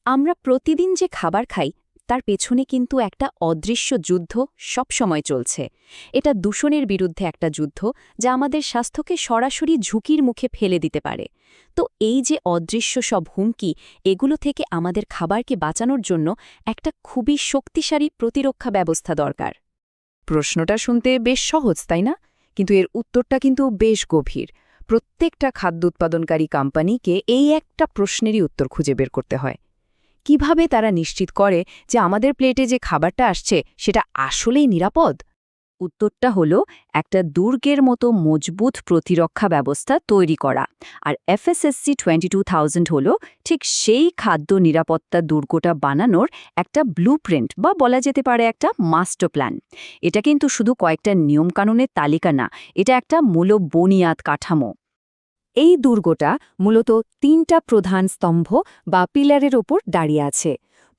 আমরা প্রতিদিন যে খাবার খাই তার পেছনে কিন্তু একটা অদৃশ্য যুদ্ধ সবসময় চলছে। এটা দূষণের বিরুদ্ধে একটা যুদ্ধ, যা আমাদের স্বাস্থ্যকে সরাসরি ঝুঁকির মুখে ফেলে দিতে পারে। তো এই যে অদৃশ্য সব হুমকি, এগুলো থেকে আমাদের খাবারকে বাঁচানোর জন্য একটা খুবই শক্তিশালী প্রতিরক্ষা ব্যবস্থা দরকার। প্রশ্নটা শুনতে বেশ সহজ তাই না? কিন্তু এর উত্তরটা কিন্তু বেশ গভীর। প্রত্যেকটা খাদ্য উৎপাদনকারী কোম্পানিকে এই একটা প্রশ্নেরই উত্তর খুঁজে বের করতে হয়। কিভাবে তারা নিশ্চিত করে যে আমাদের প্লেটে যে খাবারটা আসছে সেটা আসলেই নিরাপদ? উত্তরটা হলো একটা দুর্গের মতো মজবুত প্রতিরক্ষা ব্যবস্থা তৈরি করা। আর FSSC 22000 হলো ঠিক সেই খাদ্য নিরাপত্তা দুর্গটা বানানোর একটা ব্লুপ্রিন্ট, বা বলা যেতে পারে একটা মাস্টার প্ল্যান। এটা কিন্তু শুধু কয়েকটা নিয়মকানুনের তালিকা না, এটা একটা মূল বুনিয়াদ কাঠামো। এই দুর্গটা মূলত তিনটা প্রধান স্তম্ভ বা পিলারের ওপর দাঁড়িয়ে আছে।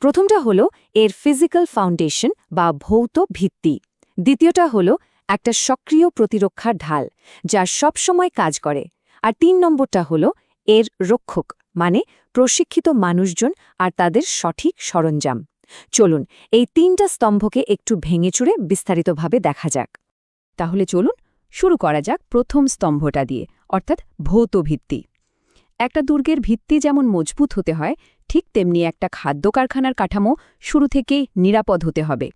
প্রথমটা হলো এর ফিজিক্যাল ফাউন্ডেশন বা ভৌত ভিত্তি। দ্বিতীয়টা হলো একটা সক্রিয় প্রতিরক্ষার ঢাল, যা সবসময় কাজ করে। আর ৩ নম্বরটা হলো এর রক্ষক, মানে প্রশিক্ষিত মানুষজন আর তাদের সঠিক সরঞ্জাম। চলুন এই তিনটা স্তম্ভকে একটু ভেঙেচুরে বিস্তারিতভাবে দেখা যাক। তাহলে চলুন শুরু করা যাক প্রথম স্তম্ভটা দিয়ে, অর্থাৎ ভৌত ভিত্তি। একটা দুর্গের ভিত্তি যেমন মজবুত হতে হয়, ঠিক তেমনি একটা খাদ্য কারখানার কাঠামো শুরু থেকেই নিরাপদ হতে হবে।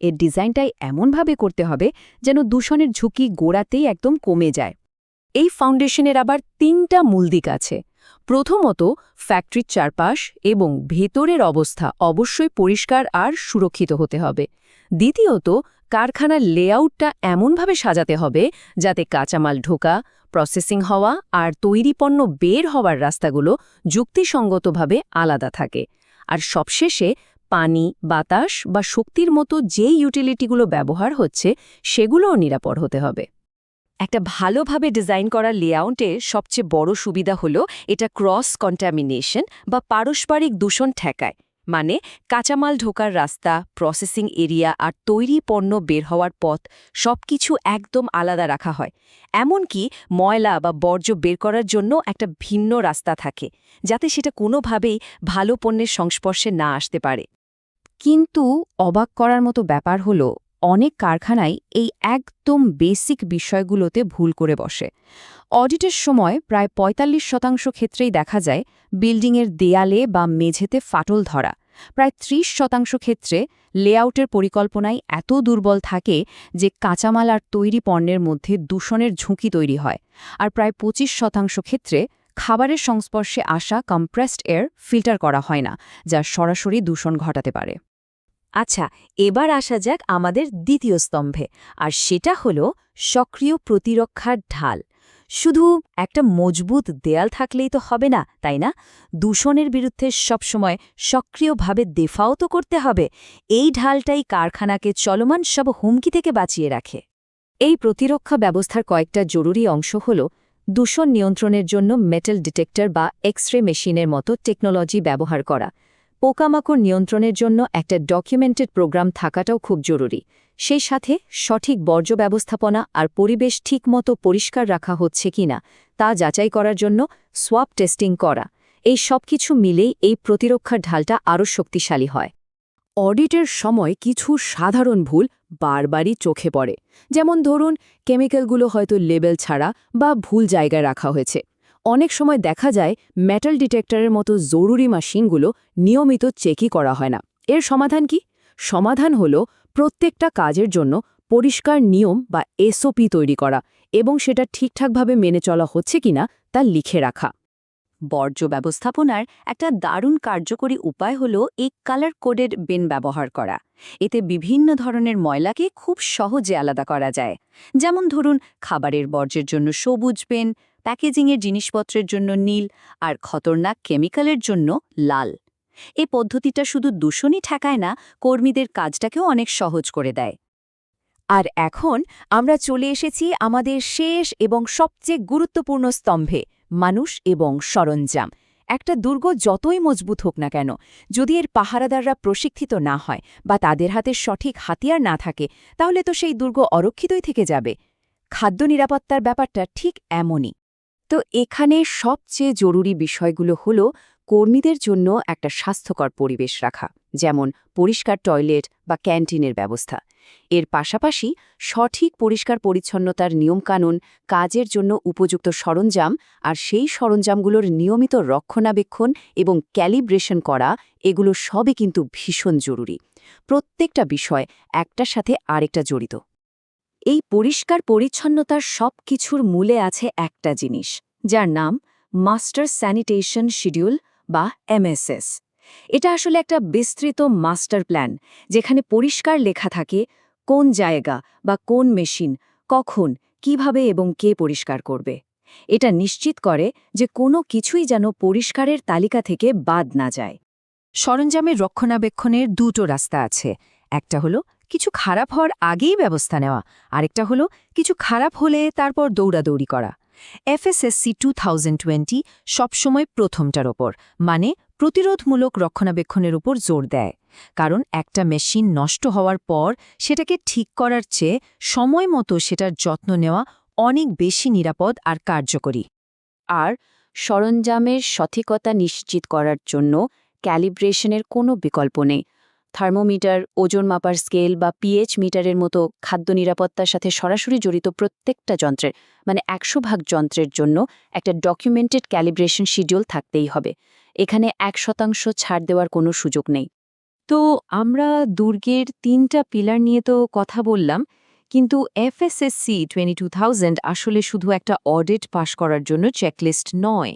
এর ডিজাইনটাই এমনভাবে করতে হবে যেন দূষণের ঝুঁকি গোড়াতেই একদম কমে যায়। এই ফাউন্ডেশনের আবার ৩টা মূল দিক আছে। প্রথমত, ফ্যাক্টরির চারপাশ এবং ভেতরের অবস্থা অবশ্যই পরিষ্কার আর সুরক্ষিত হতে হবে। দ্বিতীয়ত, কারখানার লেআউটটা এমনভাবে সাজাতে হবে যাতে কাঁচামাল ঢোকা, প্রসেসিং হওয়া আর তৈরি পণ্য বের হওয়ার রাস্তাগুলো যুক্তিসঙ্গতভাবে আলাদা থাকে। আর সবশেষে, পানি, বাতাস বা শক্তির মতো যে ইউটিলিটিগুলো ব্যবহার হচ্ছে সেগুলোও নিরাপদ হতে হবে। একটা ভালোভাবে ডিজাইন করা লেআউটে সবচেয়ে বড় সুবিধা হলো এটা ক্রস কন্টামিনেশন বা পারস্পরিক দূষণ ঠেকায়। মানে কাঁচামাল ঢোকার রাস্তা, প্রসেসিং এরিয়া আর তৈরি পণ্য বের হওয়ার পথ সবকিছু একদম আলাদা রাখা হয়। এমনকি ময়লা বা বর্জ্য বের করার জন্য একটা ভিন্ন রাস্তা থাকে, যাতে সেটা কোনোভাবেই ভালো পণ্যের সংস্পর্শে না আসতে পারে। কিন্তু অবাক করার মতো ব্যাপার হলো, অনেক কারখানাই এই একদম বেসিক বিষয়গুলোতে ভুল করে বসে। অডিটের সময় প্রায় ৪৫% ক্ষেত্রেই দেখা যায় বিল্ডিংয়ের দেয়ালে বা মেঝেতে ফাটল ধরা। প্রায় ৩০% ক্ষেত্রে লেআউটের পরিকল্পনায় এত দুর্বল থাকে যে কাঁচামাল আর তৈরি পণ্যের মধ্যে দূষণের ঝুঁকি তৈরি হয়। আর প্রায় ২৫% ক্ষেত্রে খাবারের সংস্পর্শে আসা কম্প্রেসড এয়ার ফিল্টার করা হয় না, যা সরাসরি দূষণ ঘটাতে পারে। আচ্ছা, এবার আসা যাক আমাদের দ্বিতীয় স্তম্ভে, আর সেটা হলো সক্রিয় প্রতিরক্ষার ঢাল। শুধু একটা মজবুত দেয়াল থাকলেই তো হবে না, তাই না? দূষণের বিরুদ্ধে সবসময় সক্রিয়ভাবে দেফাও তো করতে হবে। এই ঢালটাই কারখানাকে চলমান সব হুমকি থেকে বাঁচিয়ে রাখে। এই প্রতিরক্ষা ব্যবস্থার কয়েকটা জরুরি অংশ হল দূষণ নিয়ন্ত্রণের জন্য মেটাল ডিটেক্টর বা এক্স-রে মেশিনের মতো টেকনোলজি ব্যবহার করা। পোকামাকড় নিয়ন্ত্রণের জন্য একটা ডকুমেন্টেড প্রোগ্রাম থাকাটাও খুব জরুরি। সেই সাথে সঠিক বর্জ্য ব্যবস্থাপনা আর পরিবেশ ঠিকমতো পরিষ্কার রাখা হচ্ছে কিনা তা যাচাই করার জন্য সোয়াব টেস্টিং করা। এই সবকিছু মিলেই এই প্রতিরক্ষার ঢালটা আরও শক্তিশালী হয়। অডিটের সময় কিছু সাধারণ ভুল বারবারই চোখে পড়ে। যেমন ধরুন, কেমিক্যালগুলো হয়তো লেবেল ছাড়া বা ভুল জায়গায় রাখা হয়েছে। অনেক সময় দেখা যায় মেটাল ডিটেক্টরের মতো জরুরি মেশিনগুলো নিয়মিত চেকই করা হয় না। এর সমাধান কি? সমাধান হলো প্রত্যেকটা কাজের জন্য পরিষ্কার নিয়ম বা SOP তৈরি করা এবং সেটা ঠিকঠাকভাবে মেনে চলা হচ্ছে কিনা তা লিখে রাখা। বর্জ্য ব্যবস্থাপনার একটা দারুণ কার্যকরী উপায় হলো এই কালার কোডেড বিন ব্যবহার করা। এতে বিভিন্ন ধরনের ময়লাকে খুব সহজে আলাদা করা যায়। যেমন ধরুন, খাবারের বর্জ্যের জন্য সবুজ পেন, প্যাকেজিংয়ের জিনিসপত্রের জন্য নীল, আর খতরনাক কেমিক্যালের জন্য লাল। এই পদ্ধতিটা শুধু দূষণই ঠেকায় না, কর্মীদের কাজটাকেও অনেক সহজ করে দেয়। আর এখন আমরা চলে এসেছি আমাদের শেষ এবং সবচেয়ে গুরুত্বপূর্ণ স্তম্ভে, মানুষ এবং সরঞ্জাম। একটা দুর্গ যতই মজবুত হোক না কেন, যদি এর পাহারাদাররা প্রশিক্ষিত না হয় বা তাদের হাতে সঠিক হাতিয়ার না থাকে, তাহলে তো সেই দুর্গ অরক্ষিতই থেকে যাবে। খাদ্য নিরাপত্তার ব্যাপারটা ঠিক এমনই। তো এখানে সবচেয়ে জরুরি বিষয়গুলো হলো কর্মীদের জন্য একটা স্বাস্থ্যকর পরিবেশ রাখা, যেমন পরিষ্কার টয়লেট বা ক্যান্টিনের ব্যবস্থা। এর পাশাপাশি সঠিক পরিষ্কার পরিচ্ছন্নতার নিয়মকানুন, কাজের জন্য উপযুক্ত সরঞ্জাম আর সেই সরঞ্জামগুলোর নিয়মিত রক্ষণাবেক্ষণ এবং ক্যালিব্রেশন করা, এগুলো সবই কিন্তু ভীষণ জরুরি। প্রত্যেকটা বিষয় একটার সাথে আরেকটা জড়িত। এই পরিষ্কার পরিচ্ছন্নতার সব কিছুর মূলে আছে একটা জিনিস, যার নাম মাস্টার স্যানিটেশন শিডিউল বা MSS। এটা আসলে একটা বিস্তৃত মাস্টার প্ল্যান, যেখানে পরিষ্কার লেখা থাকে কোন জায়গা বা কোন মেশিন কখন, কিভাবে এবং কে পরিষ্কার করবে। এটা নিশ্চিত করে যে কোনো কিছুই যেন পরিষ্কারের তালিকা থেকে বাদ না যায়। সরঞ্জামের রক্ষণাবেক্ষণের দুটো রাস্তা আছে। একটা হলো কিছু খারাপ হওয়ার আগেই ব্যবস্থা নেওয়া, আরেকটা হলো কিছু খারাপ হলে তারপর দৌড়াদৌড়ি করা। FSSC 2020 সবসময় প্রথমটার ওপর, মানে প্রতিরোধমূলক রক্ষণাবেক্ষণের উপর জোর দেয়। কারণ একটা মেশিন নষ্ট হওয়ার পর সেটাকে ঠিক করার চেয়ে সময় মতো সেটার যত্ন নেওয়া অনেক বেশি নিরাপদ আর কার্যকরী। আর সরঞ্জামের সঠিকতা নিশ্চিত করার জন্য ক্যালিব্রেশনের কোনো বিকল্প নেই। থার্মোমিটার, ওজন মাপার স্কেল বা পিএইচ মিটারের মতো খাদ্য নিরাপত্তার সাথে সরাসরি জড়িত প্রত্যেকটা যন্ত্রের, মানে 100% যন্ত্রের জন্য একটা ডকুমেন্টেড ক্যালিব্রেশন শিডিউল থাকতেই হবে। এখানে 1% ছাড় দেওয়ার কোনো সুযোগ নেই। তো আমরা দুর্গের 3টা পিলার নিয়ে তো কথা বললাম, কিন্তু FSSC 22000 আসলে শুধু একটা অডিট পাশ করার জন্য চেকলিস্ট নয়।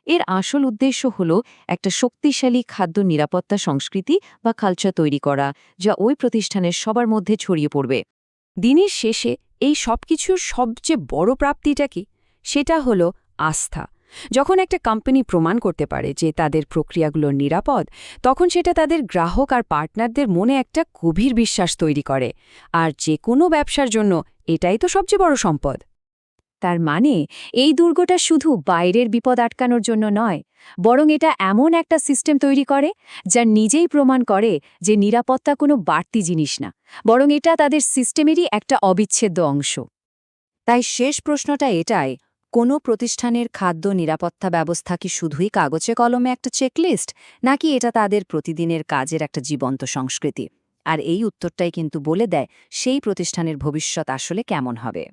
এর আসল উদ্দেশ্য হল একটা শক্তিশালী খাদ্য নিরাপত্তা সংস্কৃতি বা কালচার তৈরি করা, যা ওই প্রতিষ্ঠানের সবার মধ্যে ছড়িয়ে পড়বে। দিনের শেষে এই সবকিছুর সবচেয়ে বড় প্রাপ্তিটা কি? সেটা হলো আস্থা। যখন একটা কোম্পানি প্রমাণ করতে পারে যে তাদের প্রক্রিয়াগুলো নিরাপদ, তখন সেটা তাদের গ্রাহক আর পার্টনারদের মনে একটা গভীর বিশ্বাস তৈরি করে। আর যে কোনো ব্যবসার জন্য এটাই তো সবচেয়ে বড় সম্পদ। তার মানে এই দুর্গটা শুধু বাইরের বিপদ আটকানোর জন্য নয়, বরং এটা এমন একটা সিস্টেম তৈরি করে যা নিজেই প্রমাণ করে যে নিরাপত্তা কোনো বাড়তি জিনিস না, বরং এটা তাদের সিস্টেমেরই একটা অবিচ্ছেদ্য অংশ। তাই শেষ প্রশ্নটা এটাই, কোনো প্রতিষ্ঠানের খাদ্য নিরাপত্তা ব্যবস্থা কি শুধুই কাগজে কলমে একটা চেকলিস্ট, নাকি এটা তাদের প্রতিদিনের কাজের একটা জীবন্ত সংস্কৃতি? আর এই উত্তরটাই কিন্তু বলে দেয় সেই প্রতিষ্ঠানের ভবিষ্যৎ আসলে কেমন হবে।